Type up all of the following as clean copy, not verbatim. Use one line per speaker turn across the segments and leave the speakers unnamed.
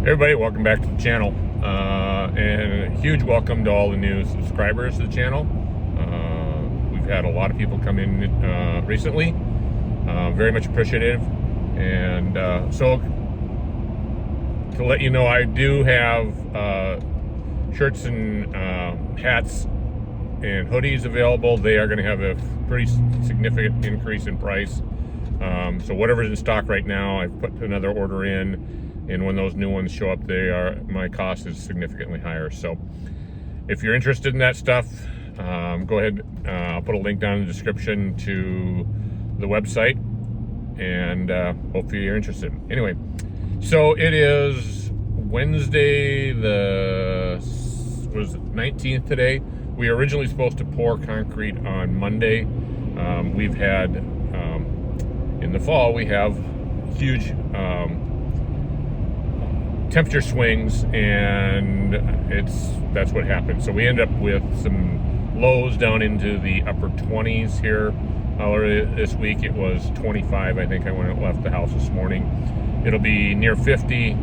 Everybody, welcome back to the channel, and a huge welcome to all the new subscribers to the channel. We've had a lot of people come in recently, very much appreciative, and so to let you know, I do have shirts and hats and hoodies available. They are going to have a pretty significant increase in price, so whatever's in stock right now, I've put another order in. And when those new ones show up, my cost is significantly higher. So if you're interested in that stuff, go ahead. I'll put a link down in the description to the website, and hopefully you're interested. Anyway, so it is Wednesday, the 19th today. We were originally supposed to pour concrete on Monday. We've had, in the fall, we have huge temperature swings, and that's what happened. So we end up with some lows down into the upper 20s here. Already this week it was 25, I think, when I left the house this morning. It'll be near 50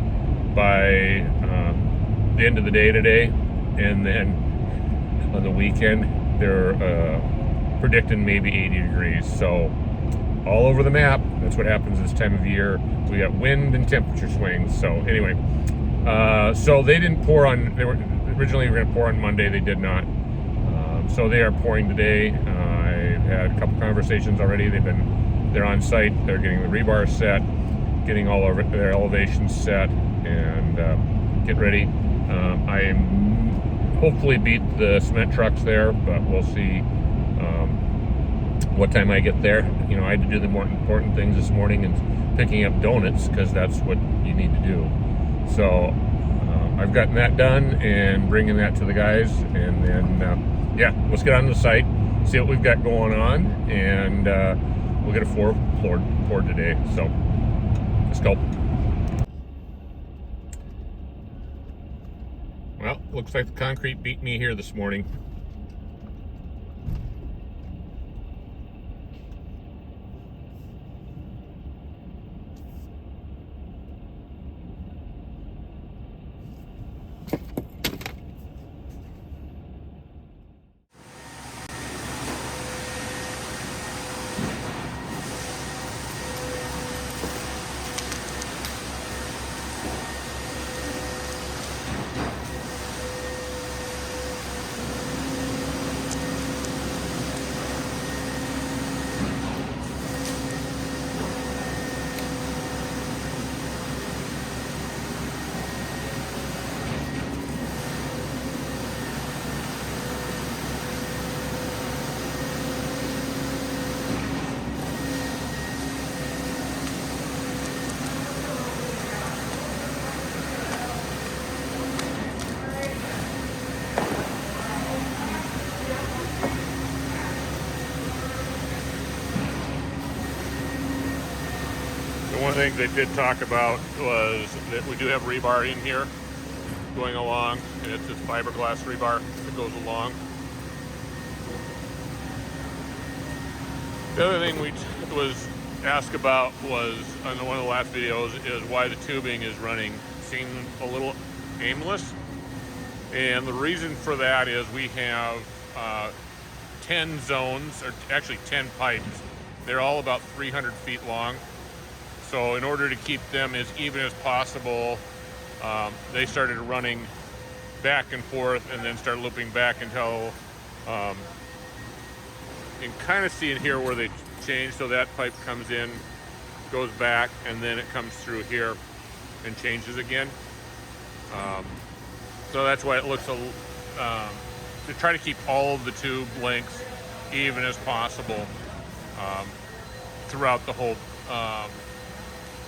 by the end of the day today, and then on the weekend they're predicting maybe 80 degrees. So all over the map, that's what happens this time of year. We got wind and temperature swings. So anyway, so they didn't pour on, they were originally going to pour on Monday. They did not. So they are pouring today. I've had a couple conversations already. They're on site. They're getting the rebar set, getting all of their elevations set, and get ready. I hopefully beat the cement trucks there, but we'll see what time I get there. You know, I had to do the more important things this morning and picking up donuts, because that's what you need to do. So I've gotten that done and bringing that to the guys, and then yeah, let's get on the site, see what we've got going on, and we'll get a floor poured today. So let's go. Well, looks like the concrete beat me here this morning. One of the things they did talk about was that we do have rebar in here going along, and it's this fiberglass rebar that goes along. The other thing we was asked about was, on one of the last videos, is why the tubing is seemed a little aimless. And the reason for that is we have 10 zones, or actually 10 pipes. They're all about 300 feet long. So in order to keep them as even as possible, they started running back and forth and then start looping back until you can kind of see in here where they change. So that pipe comes in, goes back, and then it comes through here and changes again. So that's why it looks to try to keep all of the tube lengths even as possible throughout the whole.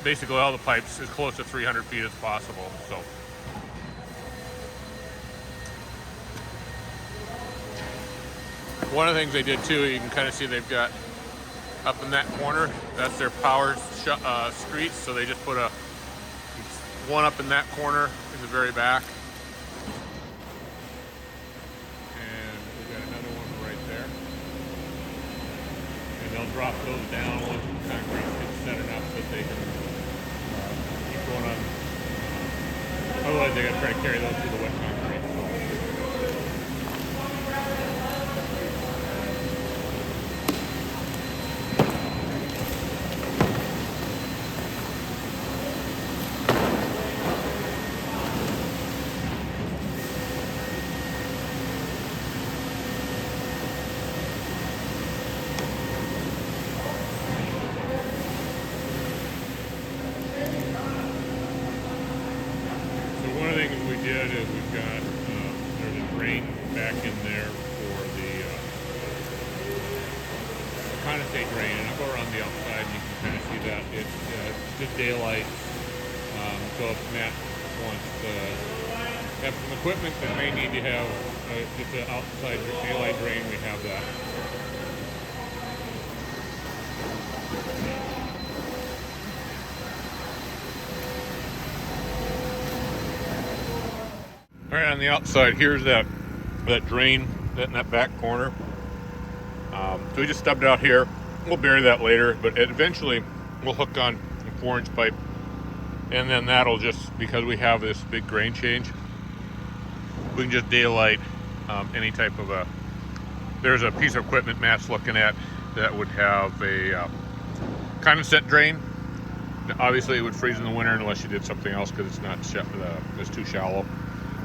Basically all the pipes as close to 300 feet as possible. So one of the things they did too, you can kind of see they've got up in that corner, that's their power streets. So they just put one up in that corner in the very back, and we've got another one right there, and they'll drop those down once the concrete gets set enough that they can keep going on otherwise they got to try to carry those through the wet concrete. One of the things we did is we've got, there's a drain back in there for the condensate drain, and I'll go around the outside and you can kind of see that. It's just daylight, so if Matt wants to have some equipment that may need to have just an outside daylight drain, we have that. All right, on the outside, here's that drain in that back corner. So we just stubbed it out here. We'll bury that later, but eventually we'll hook on a 4-inch pipe, and then that'll just, because we have this big grain change, we can just daylight any type of a, there's a piece of equipment Matt's looking at that would have a condensate drain. Obviously it would freeze in the winter unless you did something else, because it's not it's too shallow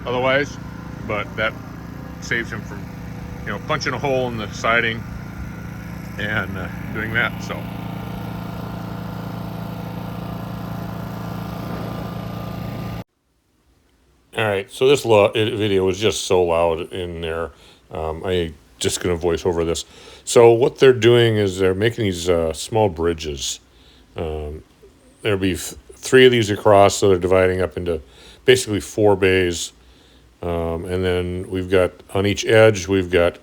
otherwise, but that saves him from, you know, punching a hole in the siding and doing that. So all right, so this video was just so loud in there. I just gonna voice over this. So what they're doing is they're making these small bridges. There'll be 3 of these across, so they're dividing up into basically 4 bays. And then we've got, on each edge, we've got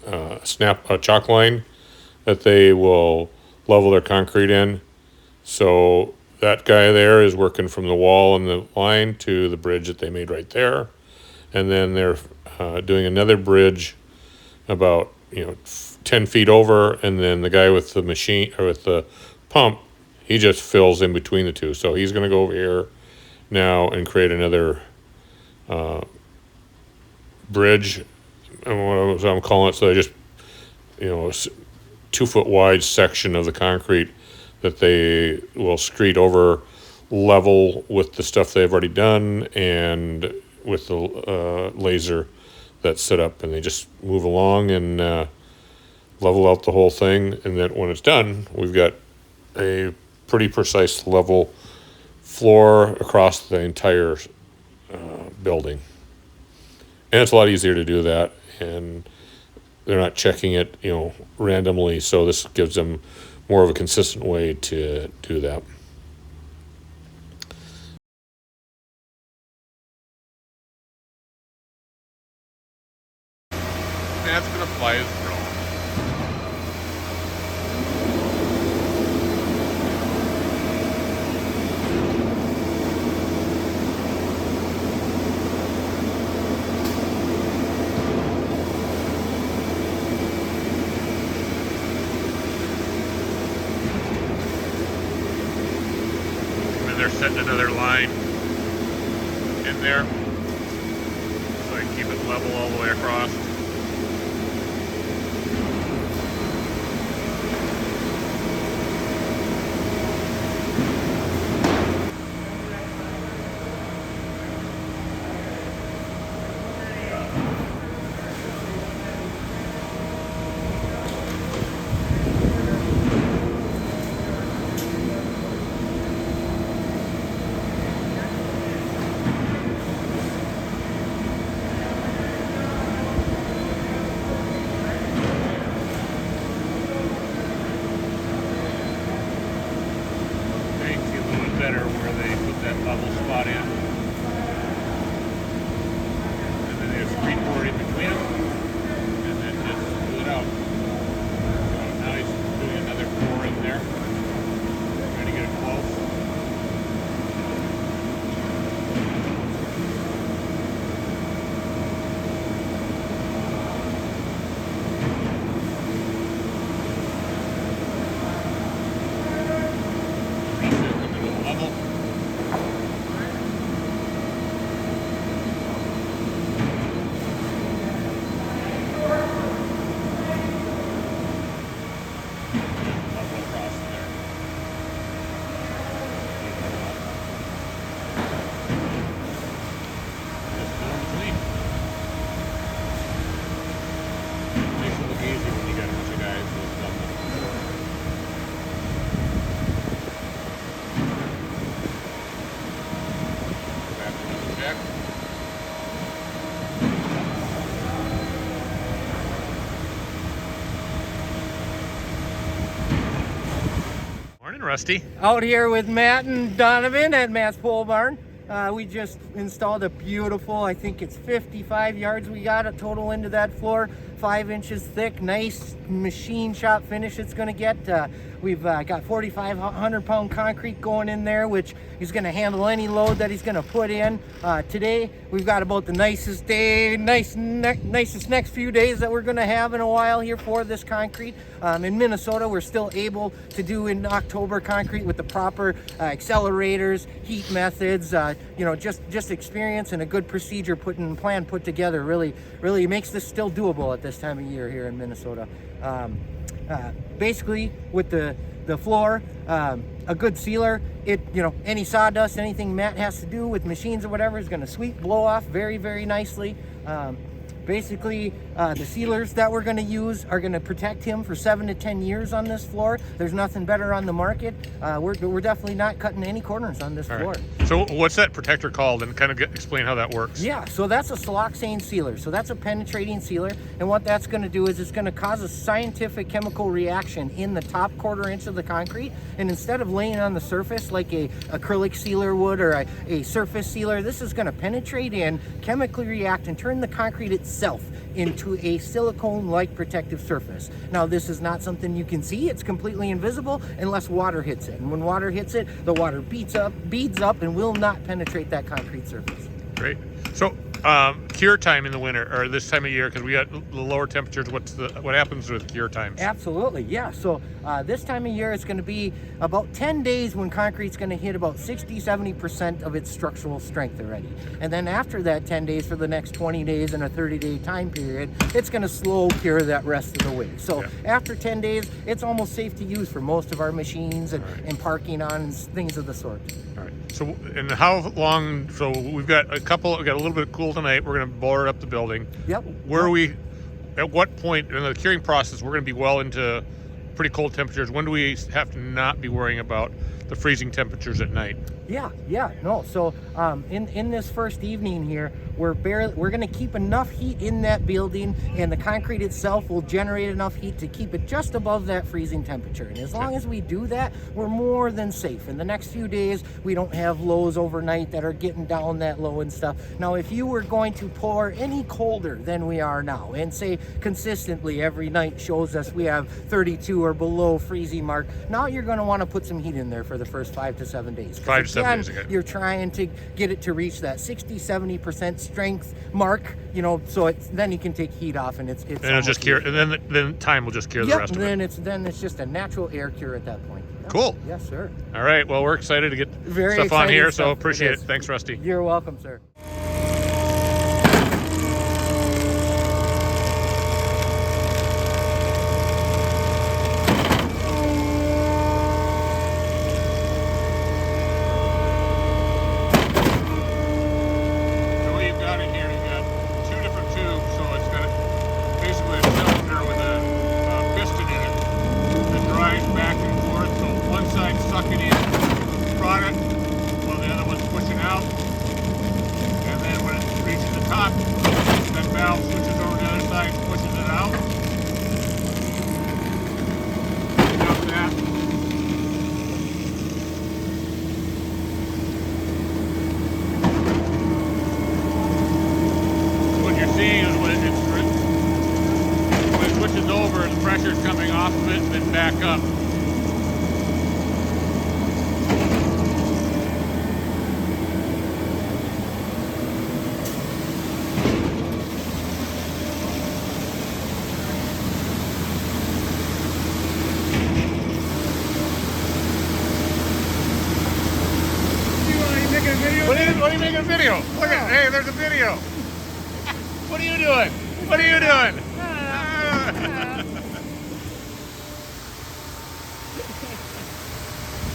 a chalk line that they will level their concrete in. So that guy there is working from the wall and the line to the bridge that they made right there. And then they're doing another bridge about, 10 feet over, and then the guy with the machine, or with the pump, he just fills in between the two. So he's going to go over here now and create another bridge, and what I'm calling it. So they just, 2-foot wide section of the concrete that they will screed over level with the stuff they've already done and with the laser that's set up, and they just move along and level out the whole thing. And then when it's done, we've got a pretty precise level floor across the entire building. And it's a lot easier to do that, and they're not checking it, randomly. So this gives them more of a consistent way to do that. That's gonna fly his drone. They're setting another line in there so I keep it level all the way across. Better where they put that level spot in, and then there's 3/4 in between them, and then just smooth it out. So now he's doing another 4 in there, trying to get it close. Rusty?
Out here with Matt and Donovan at Matt's Pole Barn. We just installed a beautiful, I think it's 55 yards we got a total into that floor, 5 inches thick, nice machine shop finish it's going to get. We've got 4,500 pound concrete going in there, which is going to handle any load that he's going to put in. Today we've got about the nicest day, nicest next few days that we're going to have in a while here for this concrete. In Minnesota, we're still able to do in October concrete with the proper accelerators, heat methods, you know, just experience and a good procedure plan put together really makes this still doable at this time of year here in Minnesota. Basically with the floor, a good sealer, any sawdust, anything Matt has to do with machines or whatever is going to sweep, blow off very nicely. Basically, the sealers that we're going to use are going to protect him for 7 to 10 years on this floor. There's nothing better on the market. We're definitely not cutting any corners on this floor.
Right. So what's that protector called, and kind of explain how that works?
Yeah, so that's a siloxane sealer. So that's a penetrating sealer, and what that's going to do is it's going to cause a scientific chemical reaction in the top 1/4 inch of the concrete, and instead of laying on the surface like a acrylic sealer would or a surface sealer, this is going to penetrate in, chemically react, and turn the concrete itself into a silicone-like protective surface. Now, this is not something you can see. It's completely invisible unless water hits it. And when water hits it, the water beads up and will not penetrate that concrete surface.
Great. So cure time in the winter or this time of year, because we got the lower temperatures, what happens with cure times?
Absolutely, yeah. So this time of year it's going to be about 10 days when concrete's going to hit about 60-70% of its structural strength already, and then after that 10 days, for the next 20 days in a 30-day time period, it's going to slow cure that rest of the way. So after 10 days it's almost safe to use for most of our machines and parking on and things of the sort.
All right. So, and how long? So we've got a little bit of cool tonight. We're going to board up the building.
Yep.
Where are we? At what point in the curing process we're going to be well into pretty cold temperatures? When do we have to not be worrying about the freezing temperatures at night? No. So in this first evening here, we're going to keep enough heat in that building, and the concrete itself will generate enough heat to keep it just above that freezing temperature. And as long as we do that, we're more than safe. In the next few days, we don't have lows overnight that are getting down that low and stuff. Now, if you were going to pour any colder than we are now, and say consistently every night shows us we have 32 or below freezing mark, now you're going to want to put some heat in there for the first 5 to 7 days. 5 to 7 days, okay.
You're trying to get it to reach that 60-70% strength mark, so then you can take heat off, and it's
it'll just cure, and then time will just cure the rest of it.
Then it's just a natural air cure at that point. Yeah.
Cool.
Yes, sir.
All right. Well, we're excited to get stuff on here, so appreciate it. Thanks, Rusty.
You're welcome, sir.
What are you making a video? Look at, hey, there's a video. What are you doing? What are you doing?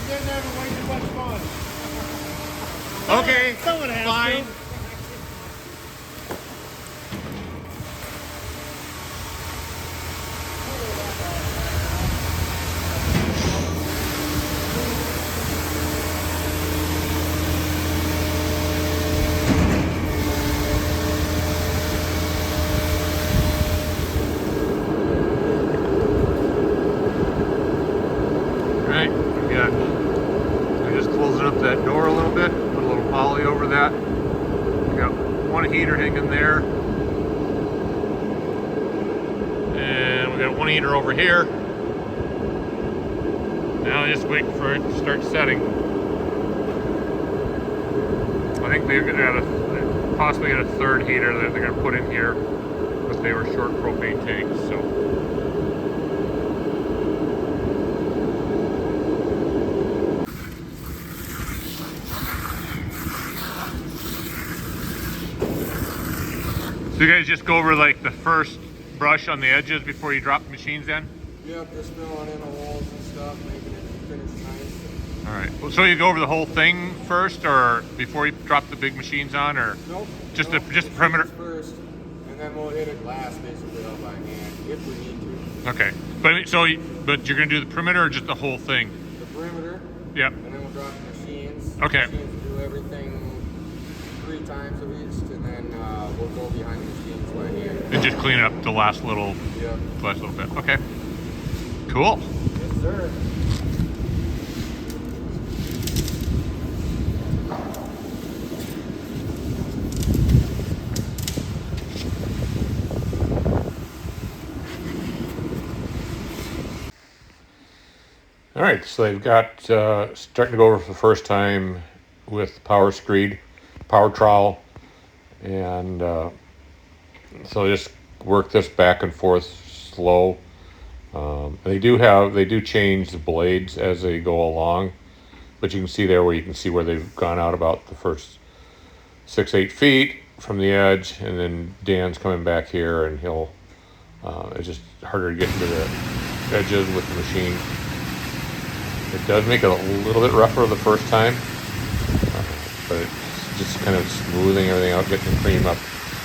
You guys haven't way too much fun.
Okay, fine. Right, we got for that. We got one heater hanging there. And we got one heater over here. Now just wait for it to start setting. I think they're gonna possibly get a third heater that they're gonna put in here, but they were short propane tanks, so. So you guys just go over like the first brush on the edges before you drop the machines in?
Yep, just filling in the walls and stuff, making it finish nice.
All right. Well, so you go over the whole thing first, or before you drop the big machines on, or
nope,
just
nope,
the perimeter
first, and then we'll hit a glass basically all by hand if we need to.
Okay. But so but you're gonna do the perimeter or just the whole thing?
The perimeter.
Yep.
And then we'll drop the machines.
Okay.
The machines do everything 3 times at least, and then we'll go behind the machines by hand.
And just clean up the last little bit. Okay. Cool.
Yes, sir.
All right, so they've got starting to go over for the first time with power screed, power trowel, and so just work this back and forth slow. They do change the blades as they go along, but you can see there where they've gone out about the first 6-8 feet from the edge, and then Dan's coming back here, and it's just harder to get into the edges with the machine. It does make it a little bit rougher the first time, but it's just kind of smoothing everything out, getting the cream up,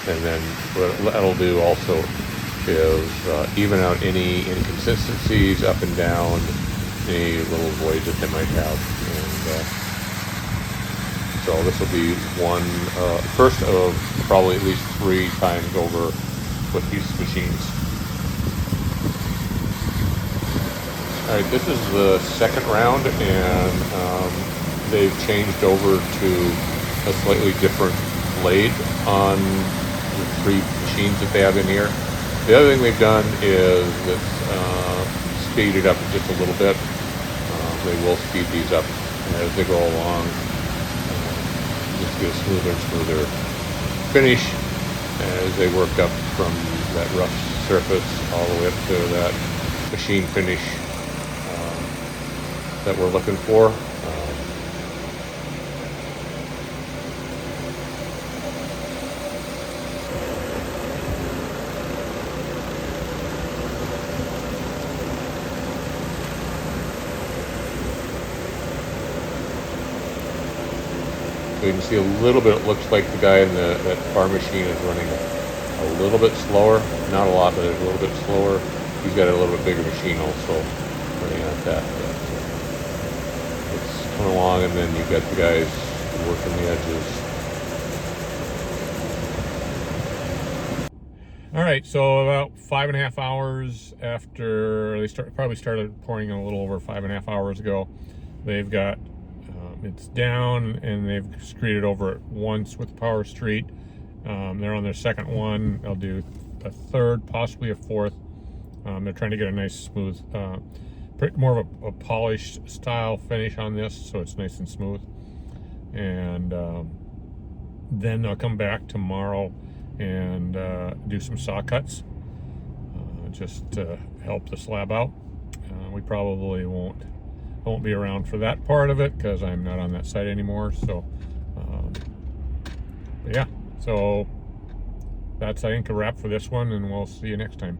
and then what that'll do also is even out any inconsistencies up and down, any little voids that they might have. And so this will be one first of probably at least 3 times over with these machines. All right, this is the second round, and they've changed over to a slightly different blade on the 3 machines that they have in here. The other thing they've done is speed it up just a little bit. They will speed these up as they go along, just to get a smoother and smoother finish as they work up from that rough surface all the way up to that machine finish that we're looking for. So you can see a little bit, it looks like the guy in that far machine is running a little bit slower. Not a lot, but a little bit slower. He's got a little bit bigger machine also running at that. It's coming along, and then you've got the guys working the edges. All right, so about 5.5 hours after they probably started pouring a little over 5.5 hours ago, they've got it's down, and they've screeded over it once with the power street. They're on their second one. They'll do a third, possibly a fourth. They're trying to get a nice smooth, more of a polished style finish on this, so it's nice and smooth. And then they'll come back tomorrow and do some saw cuts just to help the slab out. We probably won't be around for that part of it because I'm not on that site anymore. So but yeah, so that's I think a wrap for this one, and we'll see you next time.